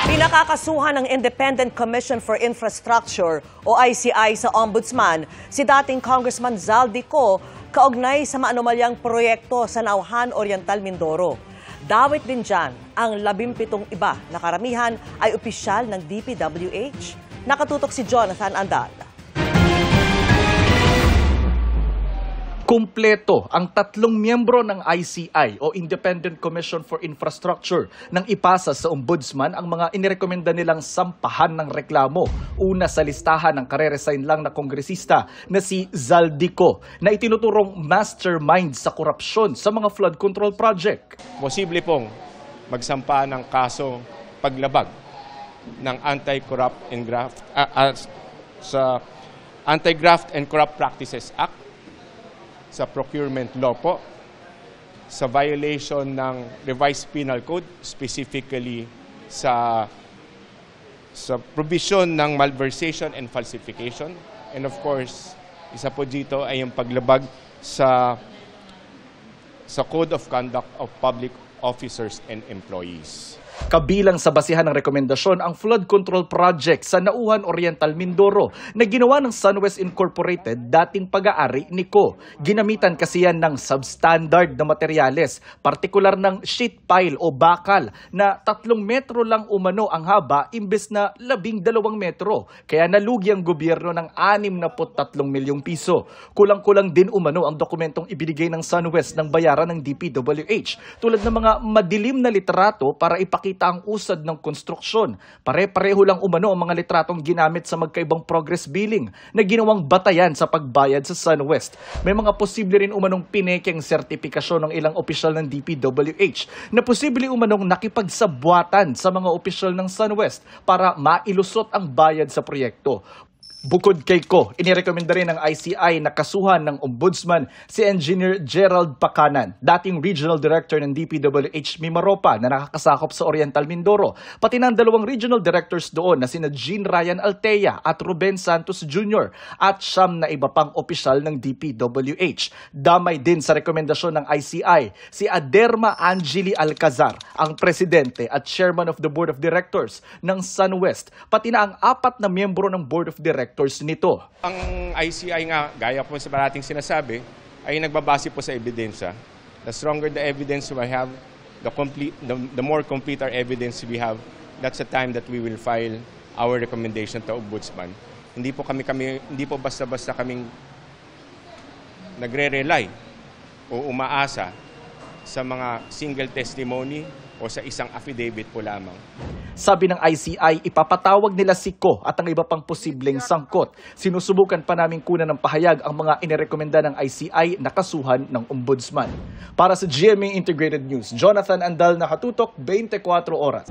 Pinakakasuhan ng Independent Commission for Infrastructure o ICI sa Ombudsman si dating Congressman Zaldico kaugnay sa maanomalyang proyekto sa Nauhan Oriental, Mindoro. Dawit din dyan ang 17 iba na karamihan ay opisyal ng DPWH. Nakatutok si Jonathan Andal. Kumpleto ang 3 miyembro ng ICI o Independent Commission for Infrastructure nang ipasa sa Ombudsman ang mga inirekomenda nilang sampahan ng reklamo. Una sa listahan ng kare-resign lang na kongresista na si Zaldico na itinuturong mastermind sa korupsyon sa mga flood control project. Posible pong magsampa ng kaso paglabag ng Anti-Corrupt and Graft sa Anti-Graft and Corrupt Practices Act, sa procurement law po, sa violation ng revised penal code, specifically sa provision ng malversation and falsification. And of course, isa po dito ay yung paglabag sa Code of Conduct of Public Officers and Employees. Kabilang sa basihan ng rekomendasyon ang flood control project sa Nauhan Oriental, Mindoro na ginawa ng SunWest Incorporated, dating pag-aari ni Co. Ginamitan kasi yan ng substandard na materyales, partikular ng sheet pile o bakal na 3 metro lang umano ang haba imbes na 12 metro. Kaya nalugi ang gobyerno ng 63 milyong piso. Kulang-kulang din umano ang dokumentong ibinigay ng SunWest ng bayaran ng DPWH tulad ng mga madilim na litrato para ipakita ang usad ng konstruksyon. Pare-pareho lang umano ang mga litratong ginamit sa magkaibang progress billing na ginawang batayan sa pagbayad sa SunWest. May mga posible rin umanong pinekeng sertifikasyon ng ilang opisyal ng DPWH na posible umanong nakipagsabwatan sa mga opisyal ng SunWest para mailusot ang bayad sa proyekto. Bukod kay Co, inirekomenda rin ng ICI na kasuhan ng Ombudsman si Engineer Gerald Pacanan, dating Regional Director ng DPWH Mimaropa na nakakasakop sa Oriental Mindoro, pati ng 2 Regional Directors doon na sina Jean Ryan Altea at Ruben Santos Jr. at 9 na iba pang opisyal ng DPWH. Damay din sa rekomendasyon ng ICI si Aderma Angeli Alcazar, ang Presidente at Chairman of the Board of Directors ng SunWest, pati na ang 4 na miyembro ng Board of Directors nito. Ang ICI nga, gaya po sa parating sinasabi, ay nagbabase po sa ebidensya. The stronger the evidence we have, the more complete our evidence we have, that's the time that we will file our recommendation to Ombudsman. Hindi po basta-basta kaming nagre-rely o umaasa sa mga single testimony o sa isang affidavit po lamang. Sabi ng ICI, ipapatawag nila si Co at ang iba pang posibleng sangkot. Sinusubukan pa namin kunan ng pahayag ang mga inirekomenda ng ICI na kasuhan ng Ombudsman. Para sa GMA Integrated News, Jonathan Andal, nakatutok 24 oras.